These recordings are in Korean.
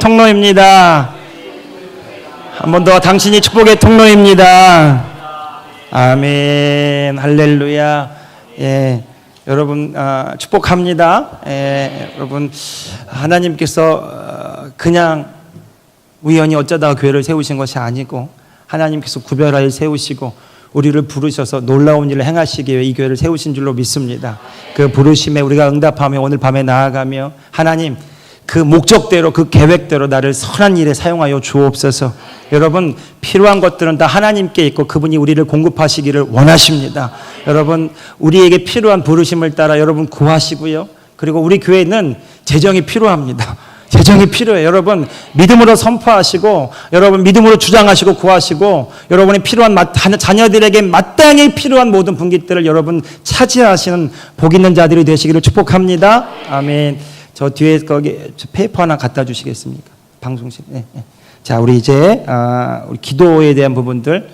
통로입니다. 한 번 더 당신이 축복의 통로입니다. 아멘. 할렐루야. 예, 여러분 축복합니다. 예, 여러분 하나님께서 그냥 우연히 어쩌다가 교회를 세우신 것이 아니고 하나님께서 구별하여 세우시고 우리를 부르셔서 놀라운 일을 행하시기 위해 이 교회를 세우신 줄로 믿습니다. 그 부르심에 우리가 응답하며 오늘 밤에 나아가며 하나님 그 목적대로 그 계획대로 나를 선한 일에 사용하여 주옵소서. 여러분 필요한 것들은 다 하나님께 있고 그분이 우리를 공급하시기를 원하십니다. 여러분 우리에게 필요한 부르심을 따라 여러분 구하시고요. 그리고 우리 교회는 재정이 필요합니다. 재정이 필요해요. 여러분 믿음으로 선포하시고 여러분 믿음으로 주장하시고 구하시고 여러분이 필요한 자녀들에게 마땅히 필요한 모든 분깃들을 여러분 차지하시는 복 있는 자들이 되시기를 축복합니다. 아멘. 저 뒤에 거기 페이퍼 하나 갖다 주시겠습니까? 방송실. 네, 네. 자, 우리 이제 우리 기도에 대한 부분들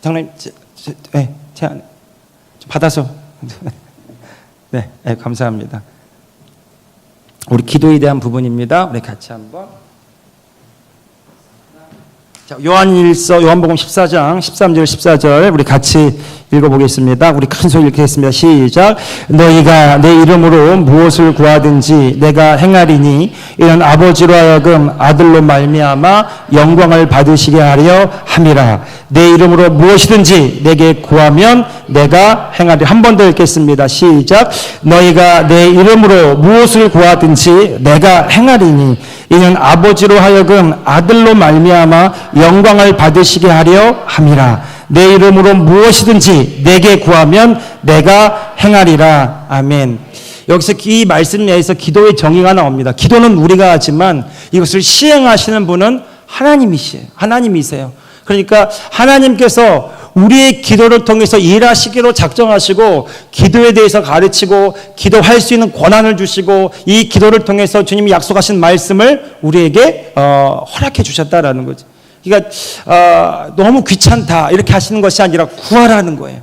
장로님, 네, 제가 받아서 네, 네, 감사합니다. 우리 기도에 대한 부분입니다. 우리 같이 한번. 자, 요한복음 14장 13절 14절 우리 같이 읽어보겠습니다. 우리 큰 소리 읽겠습니다. 시작. 너희가 내 이름으로 무엇을 구하든지 내가 행하리니 이는 아버지로 하여금 아들로 말미암아 영광을 받으시게 하려 함이라. 내 이름으로 무엇이든지 내게 구하면 내가 행하리. 한 번 더 읽겠습니다. 시작. 너희가 내 이름으로 무엇을 구하든지 내가 행하리니 이는 아버지로 하여금 아들로 말미암아 영광을 받으시게 하려 함이라. 내 이름으로 무엇이든지 내게 구하면 내가 행하리라. 아멘. 여기서 이 말씀 내에서 기도의 정의가 나옵니다. 기도는 우리가 하지만 이것을 시행하시는 분은 하나님이세요. 그러니까 하나님께서 우리의 기도를 통해서 일하시기로 작정하시고 기도에 대해서 가르치고 기도할 수 있는 권한을 주시고 이 기도를 통해서 주님이 약속하신 말씀을 우리에게 허락해 주셨다라는 거죠. 그러니까 너무 귀찮다 이렇게 하시는 것이 아니라 구하라는 거예요.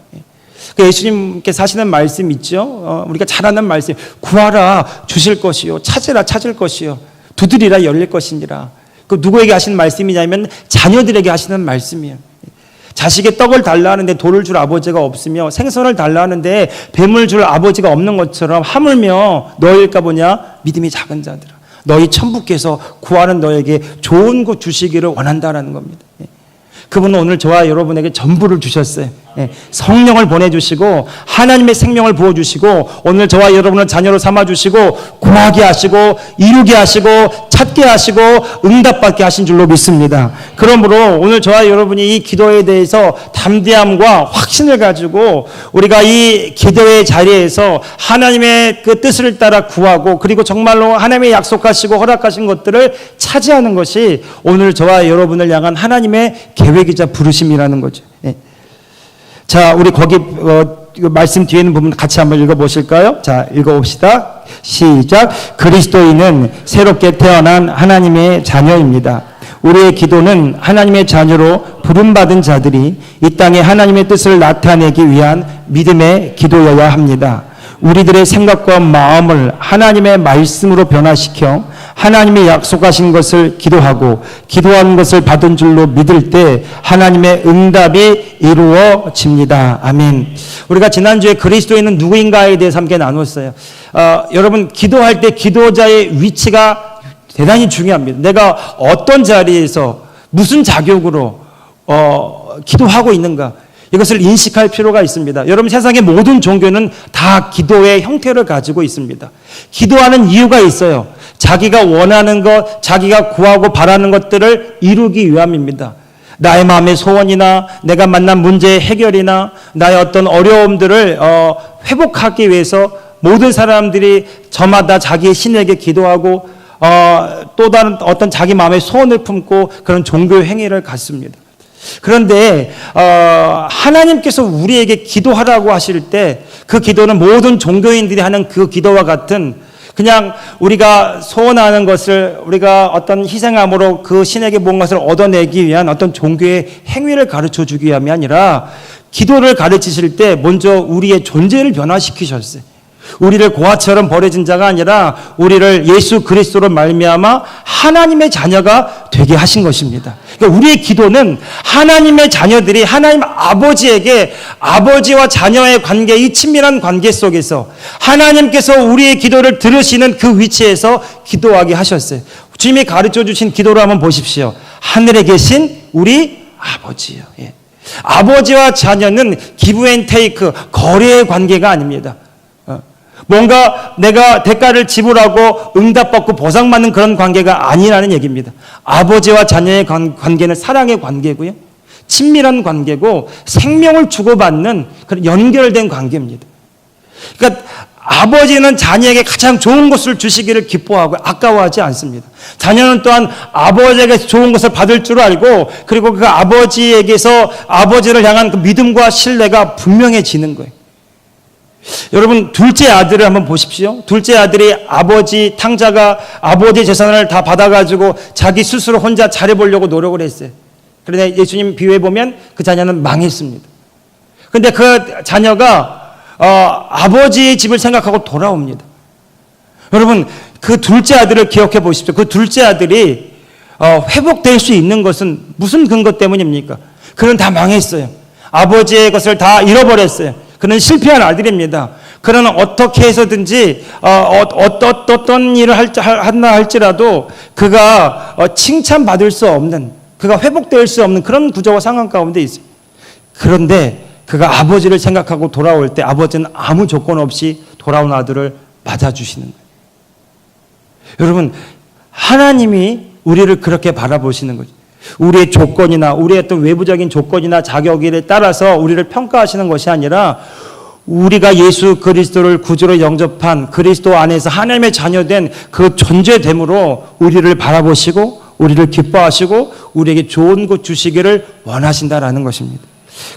그러니까 예수님께서 하시는 말씀 있죠. 우리가 잘 아는 말씀. 구하라 주실 것이요, 찾으라 찾을 것이요, 두드리라 열릴 것이니라. 그 누구에게 하시는 말씀이냐면 자녀들에게 하시는 말씀이에요. 자식의 떡을 달라 하는데 돌을 줄 아버지가 없으며 생선을 달라 하는데 뱀을 줄 아버지가 없는 것처럼 하물며 너희일까 보냐 믿음이 작은 자들아. 너희 천부께서 구하는 너에게 좋은 것 주시기를 원한다라는 겁니다. 그분은 오늘 저와 여러분에게 전부를 주셨어요. 성령을 보내주시고 하나님의 생명을 부어주시고 오늘 저와 여러분을 자녀로 삼아주시고 구하게 하시고 이루게 하시고 찾게 하시고 응답받게 하신 줄로 믿습니다. 그러므로 오늘 저와 여러분이 이 기도에 대해서 담대함과 확신을 가지고 우리가 이 기도의 자리에서 하나님의 그 뜻을 따라 구하고 그리고 정말로 하나님의 약속하시고 허락하신 것들을 차지하는 것이 오늘 저와 여러분을 향한 하나님의 계획이자 부르심이라는 거죠. 자, 우리 거기 말씀 뒤에 있는 부분 같이 한번 읽어보실까요? 자, 읽어봅시다. 시작. 그리스도인은 새롭게 태어난 하나님의 자녀입니다. 우리의 기도는 하나님의 자녀로 부름받은 자들이 이 땅에 하나님의 뜻을 나타내기 위한 믿음의 기도여야 합니다. 우리들의 생각과 마음을 하나님의 말씀으로 변화시켜 하나님이 약속하신 것을 기도하고 기도하는 것을 받은 줄로 믿을 때 하나님의 응답이 이루어집니다. 아멘. 우리가 지난주에 그리스도인은 누구인가에 대해서 함께 나눴어요. 여러분 기도할 때 기도자의 위치가 대단히 중요합니다. 내가 어떤 자리에서 무슨 자격으로 기도하고 있는가 이것을 인식할 필요가 있습니다. 여러분 세상의 모든 종교는 다 기도의 형태를 가지고 있습니다. 기도하는 이유가 있어요. 자기가 원하는 것, 자기가 구하고 바라는 것들을 이루기 위함입니다. 나의 마음의 소원이나 내가 만난 문제의 해결이나 나의 어떤 어려움들을 회복하기 위해서 모든 사람들이 저마다 자기의 신에게 기도하고 또 다른 어떤 자기 마음의 소원을 품고 그런 종교 행위를 갖습니다. 그런데 하나님께서 우리에게 기도하라고 하실 때 그 기도는 모든 종교인들이 하는 그 기도와 같은 그냥 우리가 소원하는 것을 우리가 어떤 희생함으로 그 신에게 뭔가를 얻어내기 위한 어떤 종교의 행위를 가르쳐 주기 위함이 아니라 기도를 가르치실 때 먼저 우리의 존재를 변화시키셨어요. 우리를 고아처럼 버려진 자가 아니라 우리를 예수 그리스도로 말미암아 하나님의 자녀가 되게 하신 것입니다. 그러니까 우리의 기도는 하나님의 자녀들이 하나님 아버지에게 아버지와 자녀의 관계, 이 친밀한 관계 속에서 하나님께서 우리의 기도를 들으시는 그 위치에서 기도하게 하셨어요. 주님이 가르쳐 주신 기도를 한번 보십시오. 하늘에 계신 우리 아버지요. 예. 아버지와 자녀는 기브 앤 테이크, 거래의 관계가 아닙니다. 뭔가 내가 대가를 지불하고 응답받고 보상받는 그런 관계가 아니라는 얘기입니다. 아버지와 자녀의 관계는 사랑의 관계고요. 친밀한 관계고 생명을 주고받는 그런 연결된 관계입니다. 그러니까 아버지는 자녀에게 가장 좋은 것을 주시기를 기뻐하고 아까워하지 않습니다. 자녀는 또한 아버지에게 좋은 것을 받을 줄 알고 그리고 그 아버지에게서 아버지를 향한 그 믿음과 신뢰가 분명해지는 거예요. 여러분, 둘째 아들을 한번 보십시오. 둘째 아들이 아버지 탕자가 아버지 재산을 다 받아가지고 자기 스스로 혼자 잘해보려고 노력을 했어요. 그런데 예수님 비유해 보면 그 자녀는 망했습니다. 그런데 그 자녀가 아버지의 집을 생각하고 돌아옵니다. 여러분, 그 둘째 아들을 기억해 보십시오. 그 둘째 아들이 회복될 수 있는 것은 무슨 근거 때문입니까? 그는 다 망했어요. 아버지의 것을 다 잃어버렸어요. 그는 실패한 아들입니다. 그는 어떻게 해서든지 어떤 일을 한다 할지라도 그가 칭찬받을 수 없는, 그가 회복될 수 없는 그런 구조와 상황 가운데 있어요. 그런데 그가 아버지를 생각하고 돌아올 때 아버지는 아무 조건 없이 돌아온 아들을 맞아주시는 거예요. 여러분, 하나님이 우리를 그렇게 바라보시는 거죠. 우리의 조건이나 우리의 어떤 외부적인 조건이나 자격에 따라서 우리를 평가하시는 것이 아니라 우리가 예수 그리스도를 구주로 영접한 그리스도 안에서 하나님의 자녀된 그 존재됨으로 우리를 바라보시고 우리를 기뻐하시고 우리에게 좋은 것 주시기를 원하신다라는 것입니다.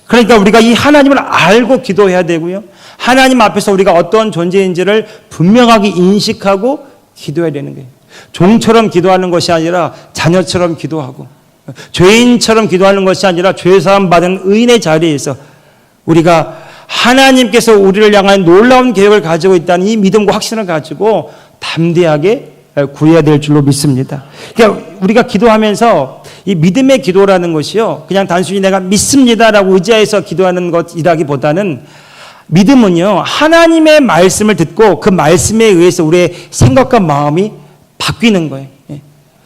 그러니까 우리가 이 하나님을 알고 기도해야 되고요. 하나님 앞에서 우리가 어떤 존재인지를 분명하게 인식하고 기도해야 되는 거예요. 종처럼 기도하는 것이 아니라 자녀처럼 기도하고 죄인처럼 기도하는 것이 아니라 죄사함 받은 의인의 자리에서 우리가 하나님께서 우리를 향한 놀라운 계획을 가지고 있다는 이 믿음과 확신을 가지고 담대하게 구해야 될 줄로 믿습니다. 그러니까 우리가 기도하면서 이 믿음의 기도라는 것이요, 그냥 단순히 내가 믿습니다라고 의지해서 기도하는 것이라기보다는 믿음은요, 하나님의 말씀을 듣고 그 말씀에 의해서 우리의 생각과 마음이 바뀌는 거예요.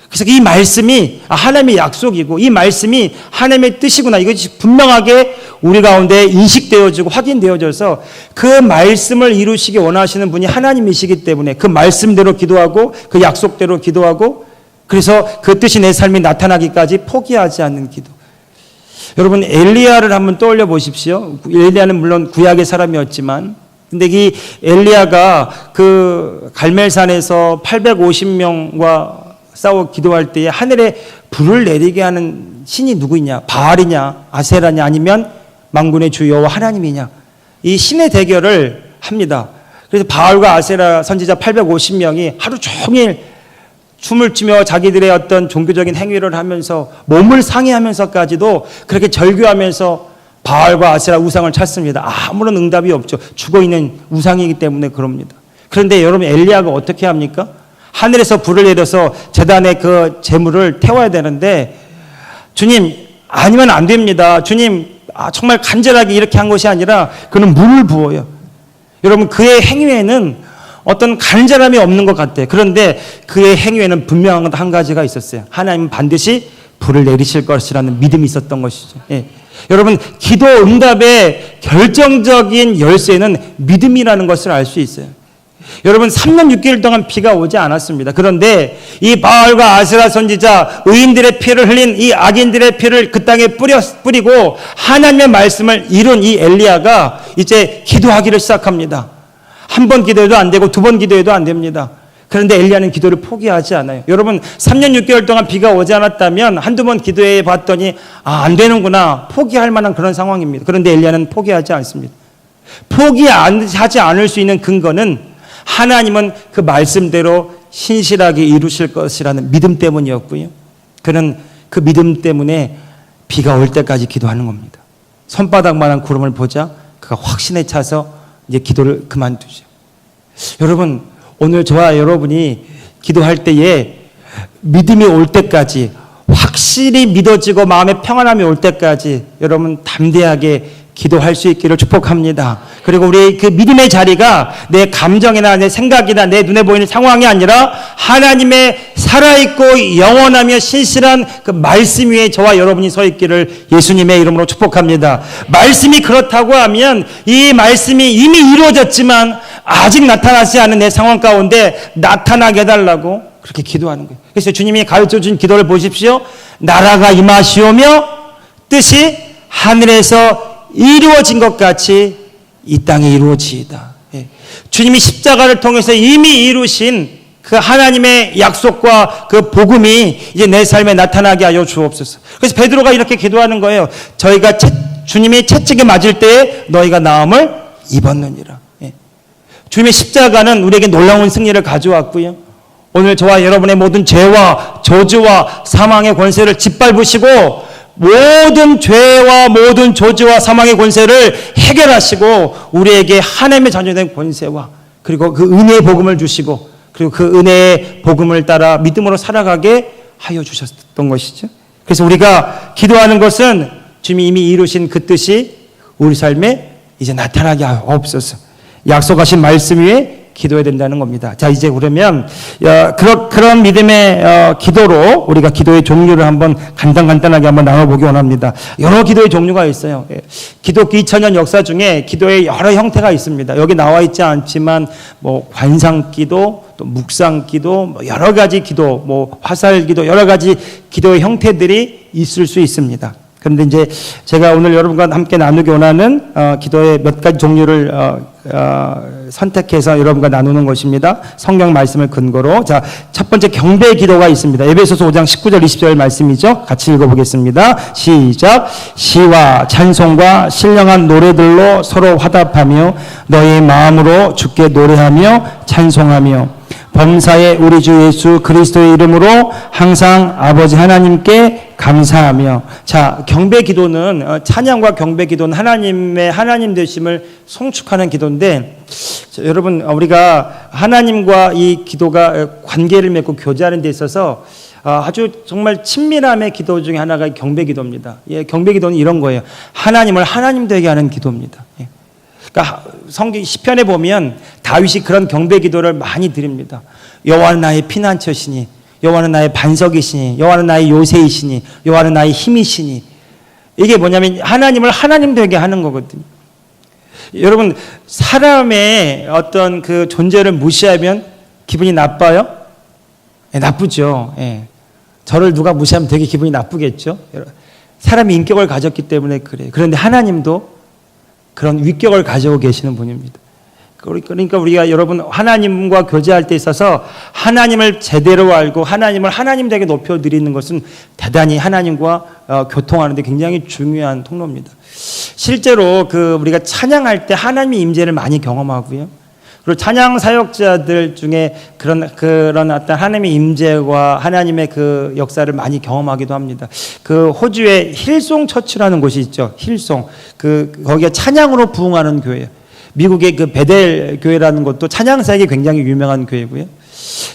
그래서 이 말씀이 하나님의 약속이고 이 말씀이 하나님의 뜻이구나, 이것이 분명하게 우리 가운데 인식되어지고 확인되어져서 그 말씀을 이루시기 원하시는 분이 하나님이시기 때문에 그 말씀대로 기도하고 그 약속대로 기도하고 그래서 그 뜻이 내 삶에 나타나기까지 포기하지 않는 기도. 여러분, 엘리야를 한번 떠올려 보십시오. 엘리야는 물론 구약의 사람이었지만 근데 이 엘리야가 그 갈멜산에서 850명과 싸워 기도할 때에 하늘에 불을 내리게 하는 신이 누구이냐? 바알이냐? 아세라냐? 아니면 만군의 주 여호와 하나님이냐? 이 신의 대결을 합니다. 그래서 바알과 아세라 선지자 850명이 하루 종일 춤을 추며 자기들의 어떤 종교적인 행위를 하면서 몸을 상해하면서까지도 그렇게 절규하면서 바알과 아세라 우상을 찾습니다. 아무런 응답이 없죠. 죽어있는 우상이기 때문에 그럽니다. 그런데 여러분, 엘리야가 어떻게 합니까? 하늘에서 불을 내려서 제단의 그 제물을 태워야 되는데 주님, 아니면 안 됩니다. 주님, 정말 간절하게 이렇게 한 것이 아니라 그는 물을 부어요. 여러분, 그의 행위에는 어떤 간절함이 없는 것 같아요. 그런데 그의 행위에는 분명한 한 가지가 있었어요. 하나님은 반드시 불을 내리실 것이라는 믿음이 있었던 것이죠. 예. 여러분, 기도 응답의 결정적인 열쇠는 믿음이라는 것을 알 수 있어요. 여러분, 3년 6개월 동안 비가 오지 않았습니다. 그런데 이 바알과 아세라 선지자, 의인들의 피를 흘린 이 악인들의 피를 그 땅에 뿌리고 하나님의 말씀을 이룬 이 엘리야가 이제 기도하기를 시작합니다. 한 번 기도해도 안 되고 두 번 기도해도 안 됩니다. 그런데 엘리야는 기도를 포기하지 않아요. 여러분, 3년 6개월 동안 비가 오지 않았다면 한두 번 기도해 봤더니 안 되는구나, 포기할 만한 그런 상황입니다. 그런데 엘리야는 포기하지 않습니다. 포기하지 않을 수 있는 근거는 하나님은 그 말씀대로 신실하게 이루실 것이라는 믿음 때문이었고요. 그는 그 믿음 때문에 비가 올 때까지 기도하는 겁니다. 손바닥만한 구름을 보자 그가 확신에 차서 이제 기도를 그만두죠. 여러분, 오늘 저와 여러분이 기도할 때에 믿음이 올 때까지, 확실히 믿어지고 마음의 평안함이 올 때까지 여러분 담대하게 기도할 수 있기를 축복합니다. 그리고 우리 그 믿음의 자리가 내 감정이나 내 생각이나 내 눈에 보이는 상황이 아니라 하나님의 살아있고 영원하며 신실한 그 말씀 위에 저와 여러분이 서 있기를 예수님의 이름으로 축복합니다. 말씀이 그렇다고 하면 이 말씀이 이미 이루어졌지만 아직 나타나지 않은 내 상황 가운데 나타나게 해달라고 그렇게 기도하는 거예요. 그래서 주님이 가르쳐준 기도를 보십시오. 나라가 임하시오며 뜻이 하늘에서 이루어진 것 같이 이 땅에 이루어지이다. 주님이 십자가를 통해서 이미 이루신 그 하나님의 약속과 그 복음이 이제 내 삶에 나타나게 하여 주옵소서. 그래서 베드로가 이렇게 기도하는 거예요. 저희가 주님이 채찍에 맞을 때에 너희가 나음을 입었느니라. 주님의 십자가는 우리에게 놀라운 승리를 가져왔고요. 오늘 저와 여러분의 모든 죄와 저주와 사망의 권세를 짓밟으시고 모든 죄와 모든 저주와 사망의 권세를 해결하시고 우리에게 하나님의 자녀된 권세와 그리고 그 은혜의 복음을 주시고 그리고 그 은혜의 복음을 따라 믿음으로 살아가게 하여 주셨던 것이죠. 그래서 우리가 기도하는 것은 주님이 이미 이루신 그 뜻이 우리 삶에 이제 나타나게 하옵소서. 약속하신 말씀 위에 기도해야 된다는 겁니다. 자, 이제 그러면 그런 믿음의 기도로 우리가 기도의 종류를 한번 간단하게 한번 나눠보기 원합니다. 여러 기도의 종류가 있어요. 기독교 2000년 역사 중에 기도의 여러 형태가 있습니다. 여기 나와 있지 않지만 뭐 관상기도, 또 묵상기도, 뭐 여러 가지 기도, 뭐 화살기도, 여러 가지 기도의 형태들이 있을 수 있습니다. 그런데 이제 제가 오늘 여러분과 함께 나누기 원하는 기도의 몇 가지 종류를 선택해서 여러분과 나누는 것입니다. 성경 말씀을 근거로. 자, 첫 번째 경배 기도가 있습니다. 에베소서 5장 19절 20절 말씀이죠. 같이 읽어보겠습니다. 시작. 시와 찬송과 신령한 노래들로 서로 화답하며 너희 마음으로 주께 노래하며 찬송하며 범사의 우리 주 예수 그리스도의 이름으로 항상 아버지 하나님께 감사하며. 자, 경배 기도는 찬양과 경배 기도는 하나님의 하나님 되심을 송축하는 기도인데, 여러분 우리가 하나님과 이 기도가 관계를 맺고 교제하는 데 있어서 아주 정말 친밀함의 기도 중에 하나가 경배 기도입니다. 경배 기도는 이런 거예요. 하나님을 하나님 되게 하는 기도입니다. 그러니까 성경 시편에 보면 다윗이 그런 경배 기도를 많이 드립니다. 여호와는 나의 피난처시니, 여호와는 나의 반석이시니, 여호와는 나의 요새이시니, 여호와는 나의 힘이시니. 이게 뭐냐면 하나님을 하나님 되게 하는 거거든요. 여러분, 사람의 어떤 그 존재를 무시하면 기분이 나빠요? 나쁘죠. 저를 누가 무시하면 되게 기분이 나쁘겠죠. 사람이 인격을 가졌기 때문에 그래요. 그런데 하나님도 그런 위격을 가지고 계시는 분입니다. 그러니까 우리가 여러분 하나님과 교제할 때 있어서 하나님을 제대로 알고 하나님을 하나님 되게 높여드리는 것은 대단히 하나님과 교통하는 데 굉장히 중요한 통로입니다. 실제로 우리가 찬양할 때 하나님의 임재를 많이 경험하고요. 그리고 찬양 사역자들 중에 그런 어떤 하나님의 임재와 하나님의 그 역사를 많이 경험하기도 합니다. 그 호주의 힐송 처치라는 곳이 있죠. 힐송. 거기가 찬양으로 부흥하는 교회예요. 미국의 그 베델 교회라는 것도 찬양 사역이 굉장히 유명한 교회고요.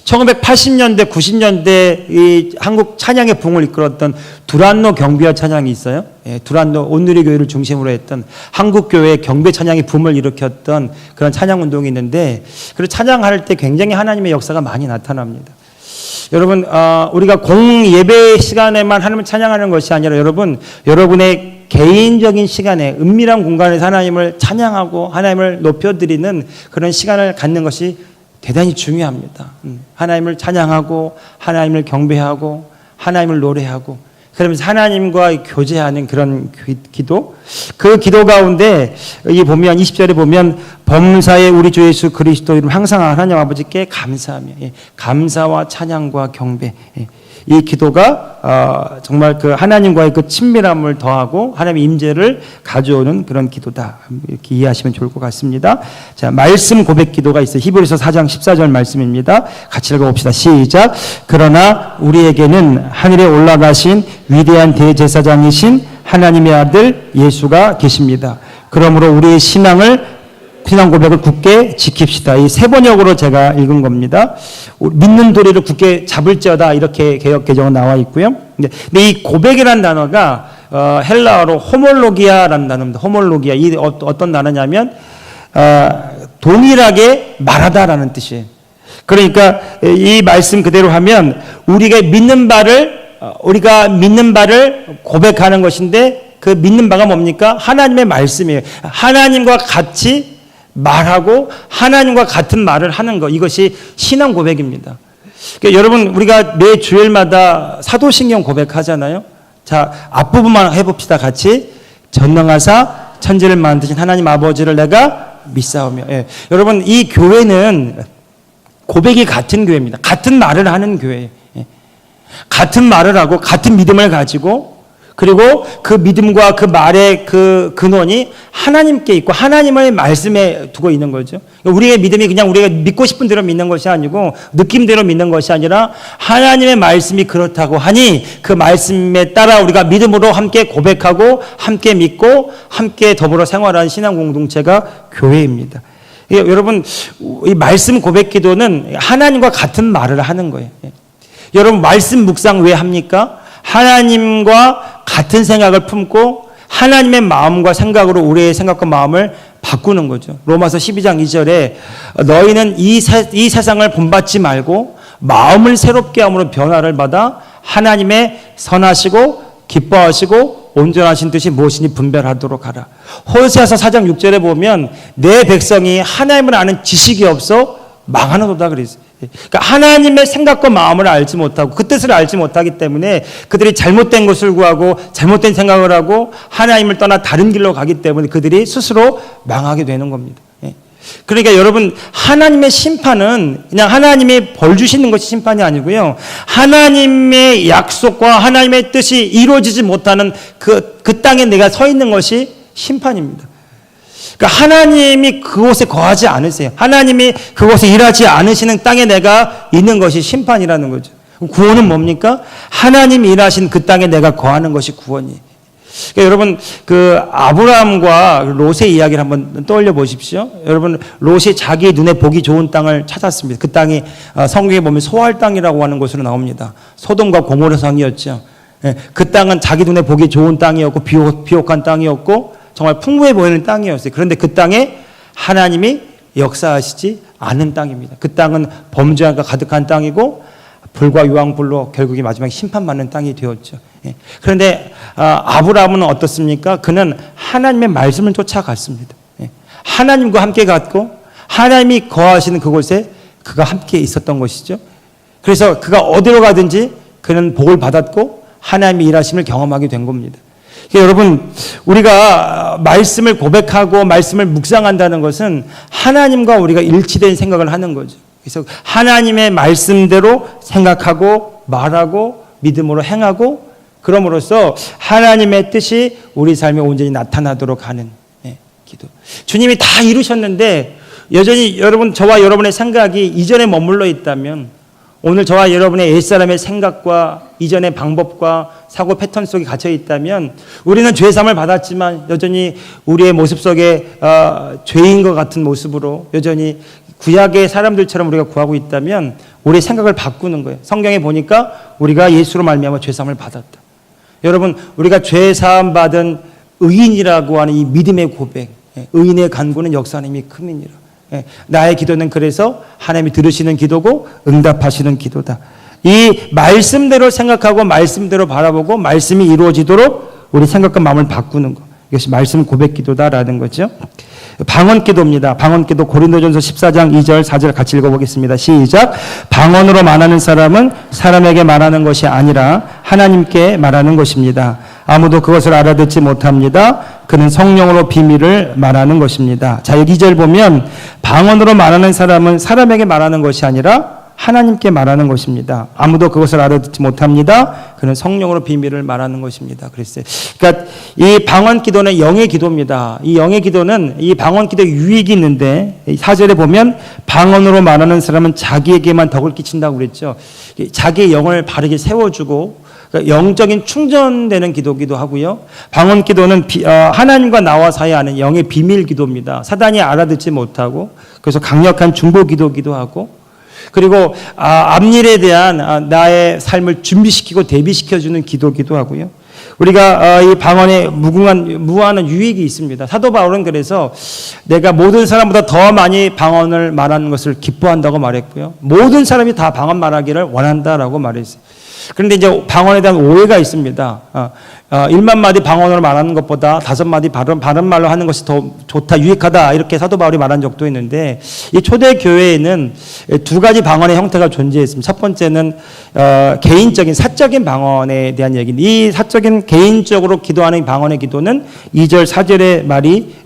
1980년대, 90년대 이 한국 찬양의 부흥을 이끌었던 두란노 경비와 찬양이 있어요. 두란노 온누리 교회를 중심으로 했던 한국 교회의 경배 찬양의 붐을 일으켰던 그런 찬양 운동이 있는데, 그리고 찬양할 때 굉장히 하나님의 역사가 많이 나타납니다. 여러분, 우리가 공 예배 시간에만 하나님을 찬양하는 것이 아니라 여러분의 개인적인 시간에 은밀한 공간에서 하나님을 찬양하고 하나님을 높여드리는 그런 시간을 갖는 것이 대단히 중요합니다. 하나님을 찬양하고 하나님을 경배하고 하나님을 노래하고 그러면서 하나님과 교제하는 그런 기도. 그 기도 가운데 이 보면 20절에 보면 범사의 우리 주 예수 그리스도 이름 항상 하나님 아버지께 감사하며, 감사와 찬양과 경배. 이 기도가 정말 그 하나님과의 그 친밀함을 더하고 하나님의 임재를 가져오는 그런 기도다. 이렇게 이해하시면 좋을 것 같습니다. 자, 말씀 고백 기도가 있어요. 히브리서 4장 14절 말씀입니다. 같이 읽어봅시다. 시작. 그러나 우리에게는 하늘에 올라가신 위대한 대제사장이신 하나님의 아들 예수가 계십니다. 그러므로 우리의 신앙을 신앙 고백을 굳게 지킵시다. 이 세 번역으로 제가 읽은 겁니다. 믿는 도리를 굳게 잡을지어다 이렇게 개역 개정은 나와 있고요. 근데 이 고백이라는 단어가 헬라어로 호몰로기아라는 단어입니다. 호몰로기아. 이 어떤 단어냐면 동일하게 말하다라는 뜻이에요. 그러니까 이 말씀 그대로 하면 우리가 믿는 바를 고백하는 것인데 그 믿는 바가 뭡니까? 하나님의 말씀이에요. 하나님과 같이 말하고 하나님과 같은 말을 하는 것, 이것이 신앙 고백입니다. 그러니까 여러분, 우리가 매 주일마다 사도신경 고백하잖아요. 자, 앞부분만 해봅시다. 같이. 전능하사 천지를 만드신 하나님 아버지를 내가 믿사오며. 예. 여러분, 이 교회는 고백이 같은 교회입니다. 같은 말을 하는 교회예요. 예. 같은 말을 하고 같은 믿음을 가지고, 그리고 그 믿음과 그 말의 그 근원이 하나님께 있고 하나님의 말씀에 두고 있는 거죠. 우리의 믿음이 그냥 우리가 믿고 싶은 대로 믿는 것이 아니고 느낌대로 믿는 것이 아니라 하나님의 말씀이 그렇다고 하니 그 말씀에 따라 우리가 믿음으로 함께 고백하고 함께 믿고 함께 더불어 생활하는 신앙 공동체가 교회입니다. 여러분, 이 말씀 고백 기도는 하나님과 같은 말을 하는 거예요. 여러분, 말씀 묵상 왜 합니까? 하나님과 같은 생각을 품고 하나님의 마음과 생각으로 우리의 생각과 마음을 바꾸는 거죠. 로마서 12장 2절에 너희는 이 세상을 본받지 말고 마음을 새롭게 함으로 변화를 받아 하나님의 선하시고 기뻐하시고 온전하신 뜻이 무엇이니 분별하도록 하라. 호세아서 4장 6절에 보면 내 백성이 하나님을 아는 지식이 없어 망하는도다 그랬어요. 그러니까 하나님의 생각과 마음을 알지 못하고 그 뜻을 알지 못하기 때문에 그들이 잘못된 것을 구하고 잘못된 생각을 하고 하나님을 떠나 다른 길로 가기 때문에 그들이 스스로 망하게 되는 겁니다. 그러니까 여러분, 하나님의 심판은 그냥 하나님이 벌 주시는 것이 심판이 아니고요, 하나님의 약속과 하나님의 뜻이 이루어지지 못하는 그 땅에 내가 서 있는 것이 심판입니다. 그러니까 하나님이 그곳에 거하지 않으세요. 하나님이 그곳에 일하지 않으시는 땅에 내가 있는 것이 심판이라는 거죠. 구원은 뭡니까? 하나님이 일하신 그 땅에 내가 거하는 것이 구원이에요. 그러니까 여러분, 그 아브라함과 롯의 이야기를 한번 떠올려 보십시오. 여러분, 롯이 자기 눈에 보기 좋은 땅을 찾았습니다. 그 땅이 성경에 보면 소할 땅이라고 하는 곳으로 나옵니다. 소돔과 고모라 성이었죠. 그 땅은 자기 눈에 보기 좋은 땅이었고 비옥한 땅이었고 정말 풍부해 보이는 땅이었어요. 그런데 그 땅에 하나님이 역사하시지 않은 땅입니다. 그 땅은 범죄가 가득한 땅이고 불과 유황불로 결국에 마지막에 심판받는 땅이 되었죠. 그런데 아브라함은 어떻습니까? 그는 하나님의 말씀을 쫓아갔습니다. 하나님과 함께 갔고 하나님이 거하시는 그곳에 그가 함께 있었던 것이죠. 그래서 그가 어디로 가든지 그는 복을 받았고 하나님의 일하심을 경험하게 된 겁니다. 여러분, 우리가 말씀을 고백하고 말씀을 묵상한다는 것은 하나님과 우리가 일치된 생각을 하는 거죠. 그래서 하나님의 말씀대로 생각하고 말하고 믿음으로 행하고 그럼으로써 하나님의 뜻이 우리 삶에 온전히 나타나도록 하는 기도. 주님이 다 이루셨는데 여전히 여러분, 저와 여러분의 생각이 이전에 머물러 있다면, 오늘 저와 여러분의 옛사람의 생각과 이전의 방법과 사고 패턴 속에 갇혀 있다면 우리는 죄사함을 받았지만 여전히 우리의 모습 속에 죄인 것 같은 모습으로 여전히 구약의 사람들처럼 우리가 구하고 있다면 우리의 생각을 바꾸는 거예요. 성경에 보니까 우리가 예수로 말미암아 죄사함을 받았다. 여러분, 우리가 죄사함 받은 의인이라고 하는 이 믿음의 고백, 의인의 간구는 역사하는 힘이 큼이니라. 나의 기도는 그래서 하나님이 들으시는 기도고 응답하시는 기도다. 이 말씀대로 생각하고 말씀대로 바라보고 말씀이 이루어지도록 우리 생각과 마음을 바꾸는 것, 이것이 말씀 고백 기도다라는 거죠. 방언 기도입니다. 방언 기도 고린도전서 14장 2절 4절 같이 읽어보겠습니다. 시작. 방언으로 말하는 사람은 사람에게 말하는 것이 아니라 하나님께 말하는 것입니다. 아무도 그것을 알아듣지 못합니다. 그는 성령으로 비밀을 말하는 것입니다. 자, 여기 2절 보면 방언으로 말하는 사람은 사람에게 말하는 것이 아니라 하나님께 말하는 것입니다. 아무도 그것을 알아듣지 못합니다. 그는 성령으로 비밀을 말하는 것입니다. 그랬어요. 그러니까 이 방언 기도는 영의 기도입니다. 이 영의 기도는 이 방언 기도에 유익이 있는데 4절에 보면 방언으로 말하는 사람은 자기에게만 덕을 끼친다고 그랬죠. 자기의 영을 바르게 세워주고 그러니까 영적인 충전되는 기도기도 하고요. 방언 기도는 하나님과 나와 사이에 하는 영의 비밀 기도입니다. 사단이 알아듣지 못하고 그래서 강력한 중보 기도기도 하고 그리고 앞일에 대한 나의 삶을 준비시키고 대비시켜주는 기도기도 하고요. 우리가 이 방언에 무한한 유익이 있습니다. 사도 바울은 그래서 내가 모든 사람보다 더 많이 방언을 말하는 것을 기뻐한다고 말했고요. 모든 사람이 다 방언 말하기를 원한다라고 말했어요. 그런데 이제 방언에 대한 오해가 있습니다. 1만 마디 방언으로 말하는 것보다 5마디 바른 말로 하는 것이 더 좋다, 유익하다 이렇게 사도 바울이 말한 적도 있는데 이 초대 교회에는 두 가지 방언의 형태가 존재했습니다. 첫 번째는 개인적인 사적인 방언에 대한 얘기인데 이 사적인 개인적으로 기도하는 방언의 기도는 2절 4절의 말이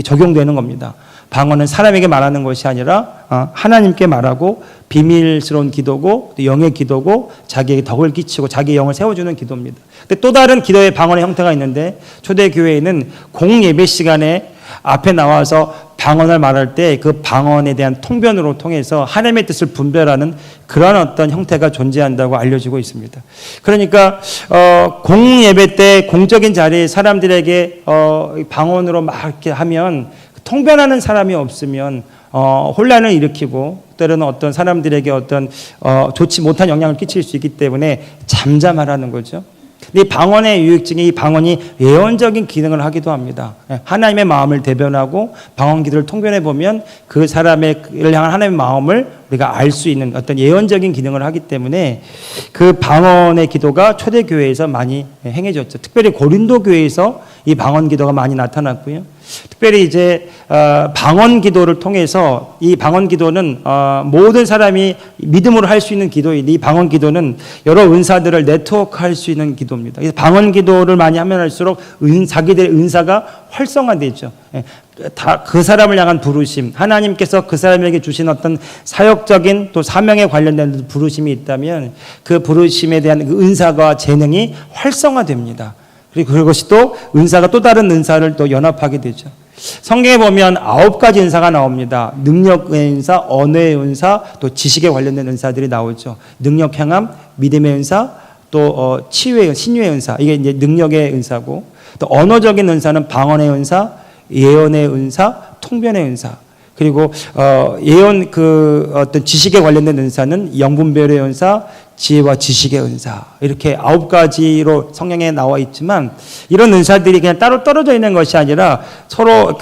적용되는 겁니다. 방언은 사람에게 말하는 것이 아니라 하나님께 말하고 비밀스러운 기도고 영의 기도고 자기에게 덕을 끼치고 자기의 영을 세워주는 기도입니다. 근데 또 다른 기도의 방언의 형태가 있는데 초대교회에는 공예배 시간에 앞에 나와서 방언을 말할 때 그 방언에 대한 통변으로 통해서 하나님의 뜻을 분별하는 그런 어떤 형태가 존재한다고 알려지고 있습니다. 그러니까 공예배 때 공적인 자리에 사람들에게 방언으로 막 이렇게 하면 통변하는 사람이 없으면 혼란을 일으키고 때로는 어떤 사람들에게 어떤 좋지 못한 영향을 끼칠 수 있기 때문에 잠잠하라는 거죠. 이 방언의 유익증이 이 방언이 예언적인 기능을 하기도 합니다. 하나님의 마음을 대변하고 방언 기도를 통변해 보면 그 사람을 향한 하나님의 마음을 우리가 알 수 있는 어떤 예언적인 기능을 하기 때문에 그 방언의 기도가 초대교회에서 많이 행해졌죠. 특별히 고린도 교회에서 이 방언 기도가 많이 나타났고요. 특별히 이제 방언 기도를 통해서 이 방언 기도는 모든 사람이 믿음으로 할 수 있는 기도인데 이 방언 기도는 여러 은사들을 네트워크할 수 있는 기도입니다. 그래서 방언 기도를 많이 하면 할수록 자기들의 은사가 활성화되죠. 다 그 사람을 향한 부르심, 하나님께서 그 사람에게 주신 어떤 사역적인 또 사명에 관련된 부르심이 있다면 그 부르심에 대한 그 은사가 재능이 활성화됩니다. 그리고 그것이 또 은사가 또 다른 은사를 또 연합하게 되죠. 성경에 보면 9가지 은사가 나옵니다. 능력의 은사, 언어의 은사, 또 지식에 관련된 은사들이 나오죠. 능력 행함, 믿음의 은사, 또 치유의 신유의 은사. 이게 이제 능력의 은사고, 또 언어적인 은사는 방언의 은사, 예언의 은사, 통변의 은사. 그리고 예언 어떤 지식에 관련된 은사는 영분별의 은사, 지혜와 지식의 은사 이렇게 9가지로 성경에 나와 있지만 이런 은사들이 그냥 따로 떨어져 있는 것이 아니라 서로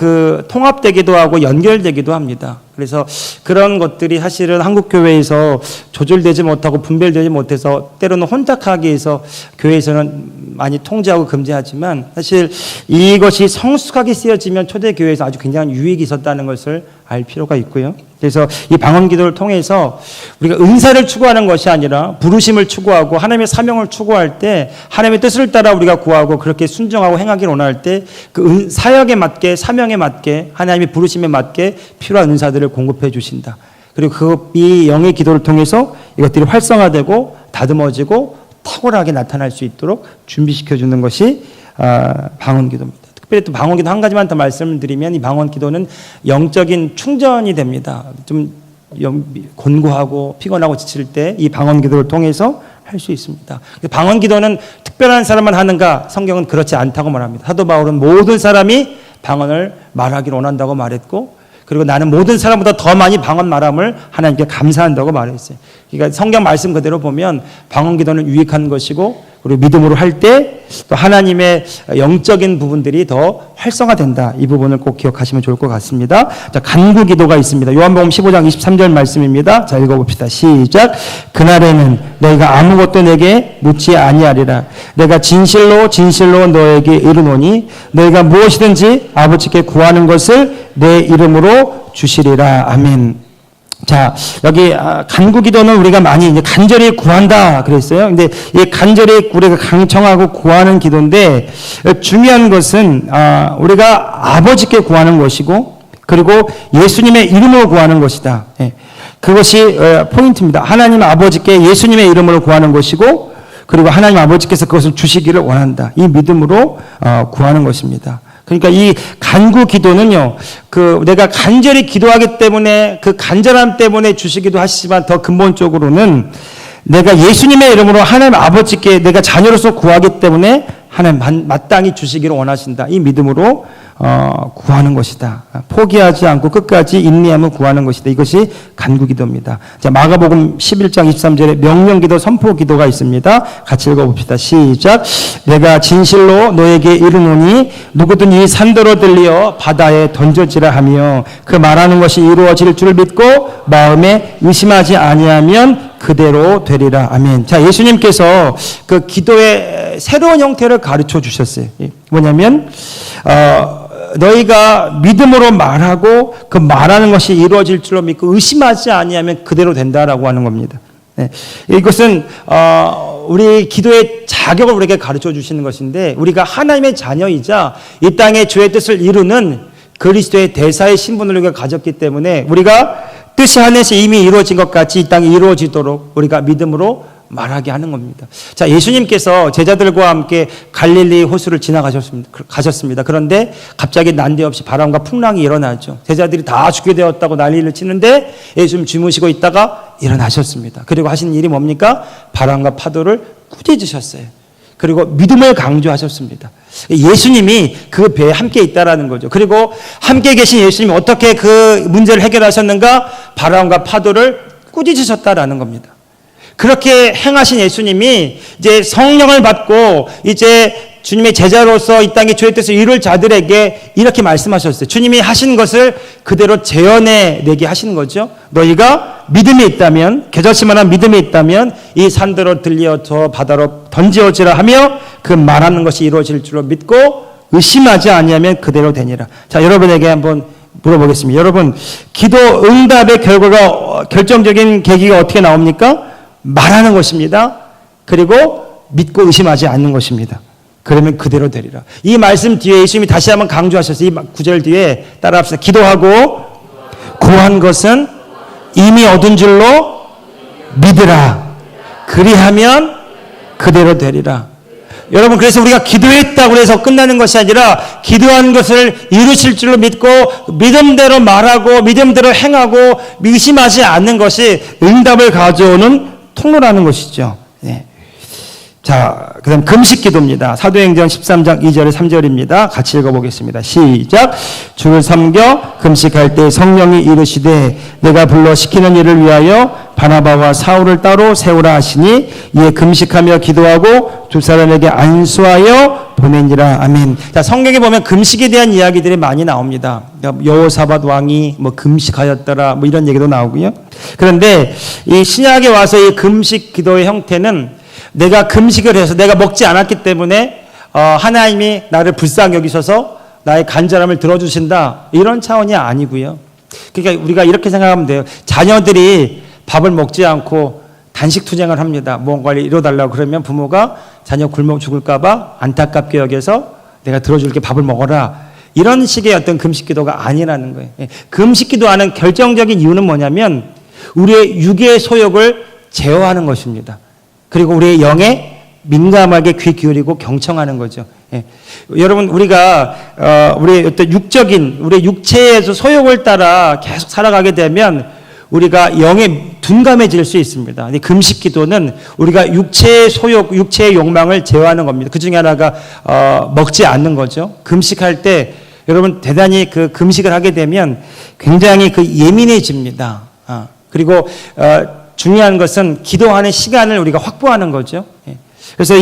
통합되기도 하고 연결되기도 합니다. 그래서 그런 것들이 사실은 한국 교회에서 조절되지 못하고 분별되지 못해서 때로는 혼탁하게 해서 교회에서는 많이 통제하고 금지하지만 사실 이것이 성숙하게 쓰여지면 초대교회에서 아주 굉장히 유익이 있었다는 것을 알 필요가 있고요. 그래서 이 방언 기도를 통해서 우리가 은사를 추구하는 것이 아니라 부르심을 추구하고 하나님의 사명을 추구할 때 하나님의 뜻을 따라 우리가 구하고 그렇게 순종하고 행하기를 원할 때 그 사역에 맞게 사명에 맞게 하나님의 부르심에 맞게 필요한 은사들을 공급해 주신다. 그리고 이 영의 기도를 통해서 이것들이 활성화되고 다듬어지고 탁월하게 나타날 수 있도록 준비시켜 주는 것이 방언 기도입니다. 특별히 또 방언 기도 한 가지만 더 말씀을 드리면 이 방언 기도는 영적인 충전이 됩니다. 좀 곤고하고 피곤하고 지칠 때 이 방언 기도를 통해서 할 수 있습니다. 방언 기도는 특별한 사람만 하는가? 성경은 그렇지 않다고 말합니다. 사도 바울은 모든 사람이 방언을 말하기를 원한다고 말했고 그리고 나는 모든 사람보다 더 많이 방언 말함을 하나님께 감사한다고 말했어요. 그러니까 성경 말씀 그대로 보면 방언 기도는 유익한 것이고 그리고 믿음으로 할 때 또 하나님의 영적인 부분들이 더 활성화된다. 이 부분을 꼭 기억하시면 좋을 것 같습니다. 자, 간구 기도가 있습니다. 요한복음 15장 23절 말씀입니다. 자, 읽어봅시다. 시작. 그날에는 너희가 아무것도 내게 묻지 아니하리라. 내가 진실로 진실로 너에게 이르노니 너희가 무엇이든지 아버지께 구하는 것을 내 이름으로 주시리라. 아멘. 자, 여기 간구 기도는 우리가 많이 이제 간절히 구한다 그랬어요. 근데 이 간절히 우리가 강청하고 구하는 기도인데 중요한 것은 우리가 아버지께 구하는 것이고 그리고 예수님의 이름으로 구하는 것이다. 그것이 포인트입니다. 하나님 아버지께 예수님의 이름으로 구하는 것이고 그리고 하나님 아버지께서 그것을 주시기를 원한다. 이 믿음으로 구하는 것입니다. 그러니까 이 간구 기도는요, 내가 간절히 기도하기 때문에 그 간절함 때문에 주시기도 하시지만 더 근본적으로는 내가 예수님의 이름으로 하나님 아버지께 내가 자녀로서 구하기 때문에 하나님 마땅히 주시기를 원하신다. 이 믿음으로 구하는 것이다. 포기하지 않고 끝까지 인내하며 구하는 것이다. 이것이 간구기도입니다. 자, 마가복음 11장 23절에 명령기도 선포기도가 있습니다. 같이 읽어봅시다. 시작. 내가 진실로 너에게 이르노니 누구든 이 산더러 들리어 바다에 던져지라 하며 그 말하는 것이 이루어질 줄 믿고 마음에 의심하지 아니하면 그대로 되리라. 아멘. 자, 예수님께서 그 기도의 새로운 형태를 가르쳐 주셨어요. 뭐냐면 너희가 믿음으로 말하고 그 말하는 것이 이루어질 줄로 믿고 의심하지 아니하면 그대로 된다라고 하는 겁니다. 네. 이것은 우리 기도의 자격을 우리에게 가르쳐 주시는 것인데 우리가 하나님의 자녀이자 이 땅의 주의 뜻을 이루는 그리스도의 대사의 신분을 우리가 가졌기 때문에 우리가 뜻이 하늘에서 이미 이루어진 것 같이 이 땅에 이루어지도록 우리가 믿음으로 말하게 하는 겁니다. 자, 예수님께서 제자들과 함께 갈릴리 호수를 가셨습니다. 그런데 갑자기 난데없이 바람과 풍랑이 일어나죠. 제자들이 다 죽게 되었다고 난리를 치는데 예수님 주무시고 있다가 일어나셨습니다. 그리고 하신 일이 뭡니까? 바람과 파도를 꾸짖으셨어요. 그리고 믿음을 강조하셨습니다. 예수님이 그 배에 함께 있다라는 거죠. 그리고 함께 계신 예수님이 어떻게 그 문제를 해결하셨는가? 바람과 파도를 꾸짖으셨다라는 겁니다. 그렇게 행하신 예수님이 이제 성령을 받고 이제 주님의 제자로서 이 땅의 주의 뜻을 이룰 자들에게 이렇게 말씀하셨어요. 주님이 하신 것을 그대로 재현해내게 하시는 거죠. 너희가 믿음이 있다면, 겨자씨만한 믿음이 있다면 이 산더러 들려 저 바다로 던지어지라 하며 그 말하는 것이 이루어질 줄로 믿고 의심하지 아니하면 그대로 되니라. 자, 여러분에게 한번 물어보겠습니다. 여러분, 기도 응답의 결과가 결정적인 계기가 어떻게 나옵니까? 말하는 것입니다. 그리고 믿고 의심하지 않는 것입니다. 그러면 그대로 되리라. 이 말씀 뒤에 예수님이 다시 한번 강조하셨어요. 이 구절 뒤에 따라합시다. 기도하고 구한 것은 이미 얻은 줄로 믿으라. 그리하면 그대로 되리라. 여러분, 그래서 우리가 기도했다고 해서 끝나는 것이 아니라 기도한 것을 이루실 줄로 믿고 믿음대로 말하고 믿음대로 행하고 의심하지 않는 것이 응답을 가져오는 통로라는 것이죠. 네. 자, 그 다음 금식 기도입니다. 사도행전 13장 2절에 3절입니다. 같이 읽어보겠습니다. 시작. 주를 섬겨 금식할 때 성령이 이르시되 내가 불러 시키는 일을 위하여 바나바와 사울을 따로 세우라 하시니 이에 금식하며 기도하고 두 사람에게 안수하여 보내니라. 아멘. 자, 성경에 보면 금식에 대한 이야기들이 많이 나옵니다. 여호사밧 왕이 뭐 금식하였더라 뭐 이런 얘기도 나오고요. 그런데 이 신약에 와서 이 금식 기도의 형태는 내가 금식을 해서 내가 먹지 않았기 때문에 하나님이 나를 불쌍히 여기셔서 나의 간절함을 들어주신다 이런 차원이 아니고요. 그러니까 우리가 이렇게 생각하면 돼요. 자녀들이 밥을 먹지 않고 단식 투쟁을 합니다. 뭔가를 이뤄달라고 그러면 부모가 자녀 굶어 죽을까 봐 안타깝게 여겨서 내가 들어줄게 밥을 먹어라. 이런 식의 어떤 금식 기도가 아니라는 거예요. 금식 기도하는 결정적인 이유는 뭐냐면 우리의 육의 소욕을 제어하는 것입니다. 그리고 우리의 영에 민감하게 귀 기울이고 경청하는 거죠. 예. 여러분, 우리가 우리의 어떤 육적인 우리의 육체에서 소욕을 따라 계속 살아가게 되면 우리가 영에 둔감해질 수 있습니다. 금식 기도는 우리가 육체의 소욕, 육체의 욕망을 제어하는 겁니다. 그 중에 하나가 먹지 않는 거죠. 금식할 때 여러분 대단히 그 금식을 하게 되면 굉장히 그 예민해집니다. 그리고 중요한 것은 기도하는 시간을 우리가 확보하는 거죠. 그래서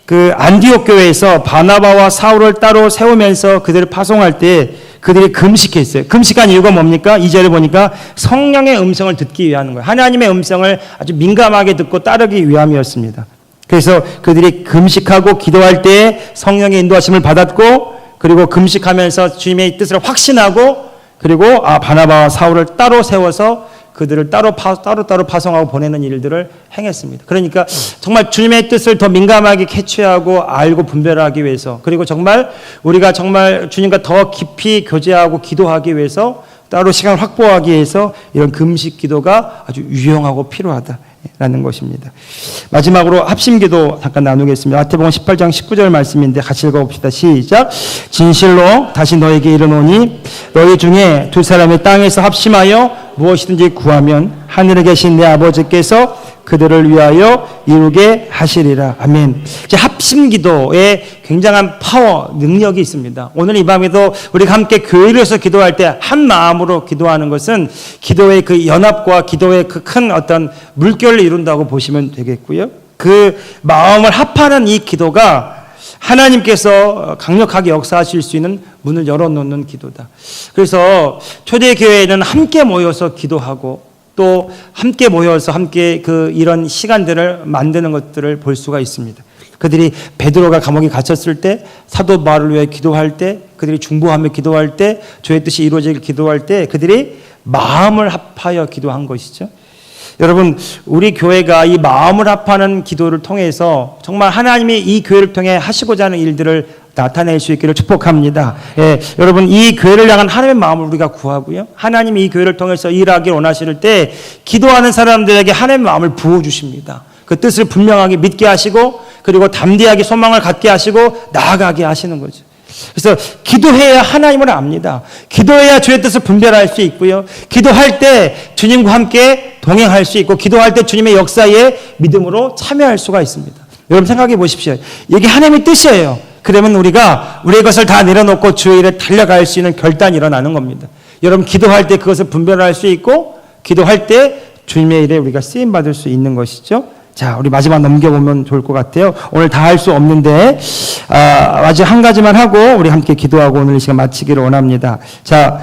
그 안디옥 교회에서 바나바와 사울을 따로 세우면서 그들을 파송할 때 그들이 금식했어요. 금식한 이유가 뭡니까? 2절에 보니까 성령의 음성을 듣기 위한 거예요. 하나님의 음성을 아주 민감하게 듣고 따르기 위함이었습니다. 그래서 그들이 금식하고 기도할 때 성령의 인도하심을 받았고 그리고 금식하면서 주님의 뜻을 확신하고 그리고 바나바와 사울을 따로 세워서 그들을 따로 파송하고 보내는 일들을 행했습니다. 그러니까 정말 주님의 뜻을 더 민감하게 캐치하고 알고 분별하기 위해서 그리고 정말 우리가 정말 주님과 더 깊이 교제하고 기도하기 위해서 따로 시간을 확보하기 위해서 이런 금식 기도가 아주 유용하고 필요하다라는 것입니다. 마지막으로 합심기도 잠깐 나누겠습니다. 마태복음 18장 19절 말씀인데 같이 읽어봅시다. 시작. 진실로 다시 너에게 이르노니 너희 중에 두 사람이 땅에서 합심하여 무엇이든지 구하면 하늘에 계신 내 아버지께서 그들을 위하여 이루게 하시리라. 아멘. 이제 합심 기도에 굉장한 파워, 능력이 있습니다. 오늘 이 밤에도 우리가 함께 교회를 해서 기도할 때 한 마음으로 기도하는 것은 기도의 그 연합과 기도의 그 큰 어떤 물결을 이룬다고 보시면 되겠고요. 그 마음을 합하는 이 기도가 하나님께서 강력하게 역사하실 수 있는 문을 열어놓는 기도다. 그래서 초대교회에는 함께 모여서 기도하고 또 함께 모여서 함께 이런 시간들을 만드는 것들을 볼 수가 있습니다. 그들이 베드로가 감옥에 갇혔을 때, 사도 바울을 위해 기도할 때, 그들이 중보하며 기도할 때, 주의 뜻이 이루어지길 기도할 때 그들이 마음을 합하여 기도한 것이죠. 여러분, 우리 교회가 이 마음을 합하는 기도를 통해서 정말 하나님이 이 교회를 통해 하시고자 하는 일들을 나타낼 수 있기를 축복합니다. 예, 여러분, 이 교회를 향한 하나님의 마음을 우리가 구하고요. 하나님이 이 교회를 통해서 일하기를 원하실 때 기도하는 사람들에게 하나님의 마음을 부어주십니다. 그 뜻을 분명하게 믿게 하시고 그리고 담대하게 소망을 갖게 하시고 나아가게 하시는 거죠. 그래서 기도해야 하나님을 압니다. 기도해야 주의 뜻을 분별할 수 있고요. 기도할 때 주님과 함께 동행할 수 있고 기도할 때 주님의 역사에 믿음으로 참여할 수가 있습니다. 여러분 생각해 보십시오. 이게 하나님의 뜻이에요. 그러면 우리가 우리의 것을 다 내려놓고 주의 일에 달려갈 수 있는 결단이 일어나는 겁니다. 여러분 기도할 때 그것을 분별할 수 있고 기도할 때 주님의 일에 우리가 쓰임받을 수 있는 것이죠. 자, 우리 마지막 넘겨보면 좋을 것 같아요. 오늘 다 할 수 없는데 아직 한 가지만 하고 우리 함께 기도하고 오늘 이 시간 마치기를 원합니다. 자,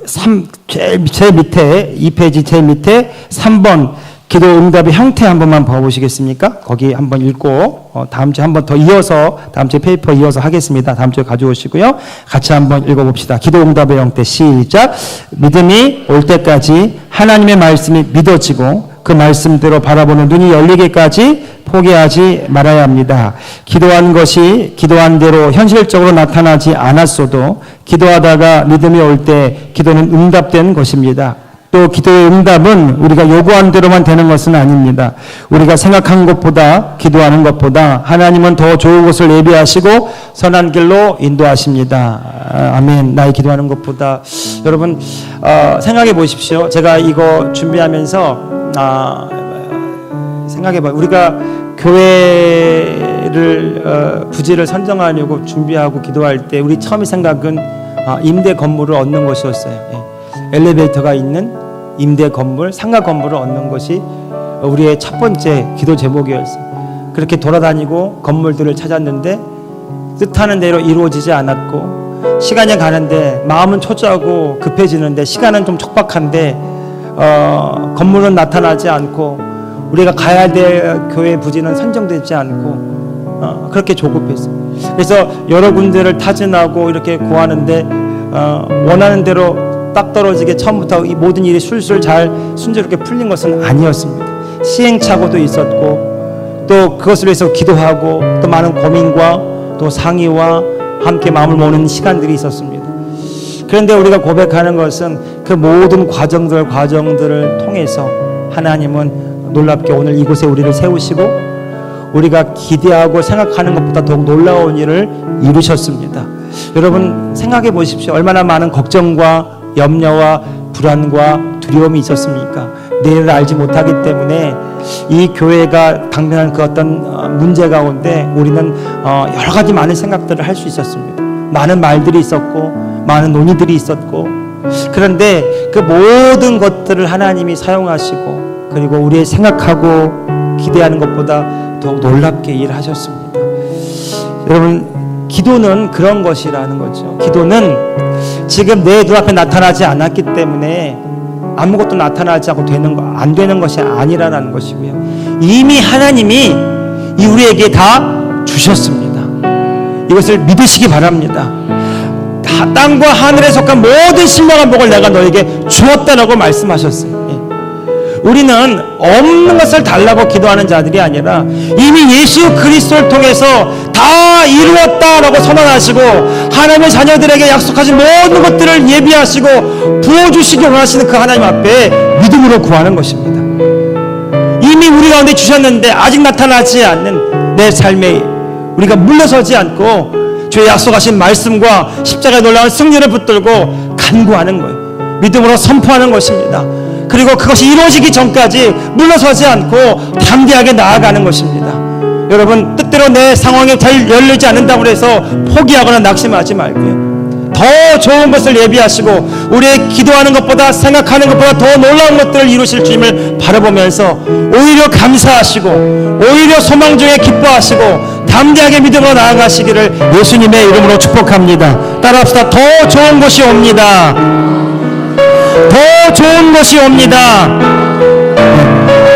제일 밑에 2페이지 제일 밑에 3번 기도 응답의 형태 한 번만 봐보시겠습니까? 거기 한번 읽고 다음 주에 한 번 더 이어서 다음 주에 페이퍼 이어서 하겠습니다. 다음 주에 가져오시고요. 같이 한번 읽어봅시다. 기도 응답의 형태 시작. 믿음이 올 때까지 하나님의 말씀이 믿어지고 그 말씀대로 바라보는 눈이 열리기까지 포기하지 말아야 합니다. 기도한 것이 기도한 대로 현실적으로 나타나지 않았어도 기도하다가 믿음이 올 때 기도는 응답된 것입니다. 또 기도의 응답은 우리가 요구한 대로만 되는 것은 아닙니다. 우리가 생각한 것보다 기도하는 것보다 하나님은 더 좋은 것을 예비하시고 선한 길로 인도하십니다. 아멘. 나의 기도하는 것보다 여러분 생각해 보십시오. 제가 이거 준비하면서 생각해봐요. 우리가 교회를 부지를 선정하려고 준비하고 기도할 때 우리 처음 생각은 임대 건물을 얻는 것이었어요. 예. 엘리베이터가 있는 임대 건물, 상가 건물을 얻는 것이 우리의 첫 번째 기도 제목이었어요. 그렇게 돌아다니고 건물들을 찾았는데 뜻하는 대로 이루어지지 않았고 시간이 가는데 마음은 초조하고 급해지는데 시간은 좀 촉박한데 건물은 나타나지 않고 우리가 가야 될 교회 부지는 선정되지 않고 그렇게 조급했어요. 그래서 여러 군데를 타진하고 이렇게 구하는데 원하는 대로 딱 떨어지게 처음부터 이 모든 일이 술술 잘 순조롭게 풀린 것은 아니었습니다. 시행착오도 있었고 또 그것을 위해서 기도하고 또 많은 고민과 또 상의와 함께 마음을 모으는 시간들이 있었습니다. 그런데 우리가 고백하는 것은 그 모든 과정들을 통해서 하나님은 놀랍게 오늘 이곳에 우리를 세우시고 우리가 기대하고 생각하는 것보다 더욱 놀라운 일을 이루셨습니다. 여러분 생각해 보십시오. 얼마나 많은 걱정과 염려와 불안과 두려움이 있었습니까? 내일을 알지 못하기 때문에 이 교회가 당면한 그 어떤 문제 가운데 우리는 여러 가지 많은 생각들을 할 수 있었습니다. 많은 말들이 있었고 많은 논의들이 있었고 그런데 그 모든 것들을 하나님이 사용하시고 그리고 우리의 생각하고 기대하는 것보다 더욱 놀랍게 일하셨습니다. 여러분 기도는 그런 것이라는 거죠. 기도는 지금 내 눈앞에 나타나지 않았기 때문에 아무것도 나타나지 않고 안 되는 것이 아니라는 것이고요. 이미 하나님이 우리에게 다 주셨습니다. 이것을 믿으시기 바랍니다. 땅과 하늘에 속한 모든 신령한 복을 내가 너에게 주었다라고 말씀하셨어요. 우리는 없는 것을 달라고 기도하는 자들이 아니라 이미 예수 그리스도를 통해서 다 이루었다라고 선언하시고 하나님의 자녀들에게 약속하신 모든 것들을 예비하시고 부어주시기 원하시는 그 하나님 앞에 믿음으로 구하는 것입니다. 이미 우리 가운데 주셨는데 아직 나타나지 않는 내 삶에 우리가 물러서지 않고 주의 약속하신 말씀과 십자가의 놀라운 승리를 붙들고 간구하는 거예요. 믿음으로 선포하는 것입니다. 그리고 그것이 이루어지기 전까지 물러서지 않고 담대하게 나아가는 것입니다. 여러분, 뜻대로 내 상황이 잘 열리지 않는다고 해서 포기하거나 낙심하지 말고요. 더 좋은 것을 예비하시고 우리의 기도하는 것보다 생각하는 것보다 더 놀라운 것들을 이루실 주님을 바라보면서 오히려 감사하시고 오히려 소망 중에 기뻐하시고 담대하게 믿음으로 나아가시기를 예수님의 이름으로 축복합니다. 따라합시다. 더 좋은 것이 옵니다. 더 좋은 것이 옵니다.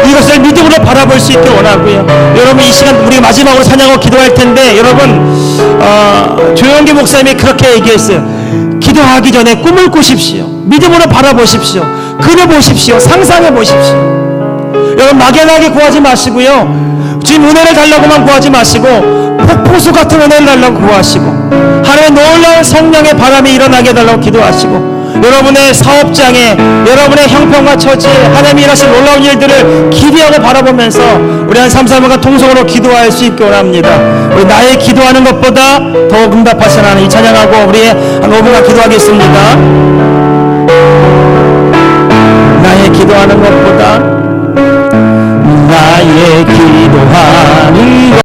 이것을 믿음으로 바라볼 수 있게 원하고요. 여러분, 이 시간 우리 마지막으로 찬양하고 기도할 텐데, 여러분, 조영기 목사님이 그렇게 얘기했어요. 기도하기 전에 꿈을 꾸십시오. 믿음으로 바라보십시오. 그려보십시오. 상상해 보십시오. 여러분, 막연하게 구하지 마시고요. 주님 은혜를 달라고만 구하지 마시고 폭포수 같은 은혜를 달라고 구하시고 하나님의 놀라운 성령의 바람이 일어나게 해달라고 기도하시고 여러분의 사업장에 여러분의 형편과 처지에 하나님이 일하신 놀라운 일들을 기대하고 바라보면서 우리 한 3-4분간 통성으로 기도할 수 있게 원합니다. 우리 나의 기도하는 것보다 더 응답하시는 하나님 찬양하고 우리 한 5분간 기도하겠습니다. 나의 기도하는 것보다 나의 기도하는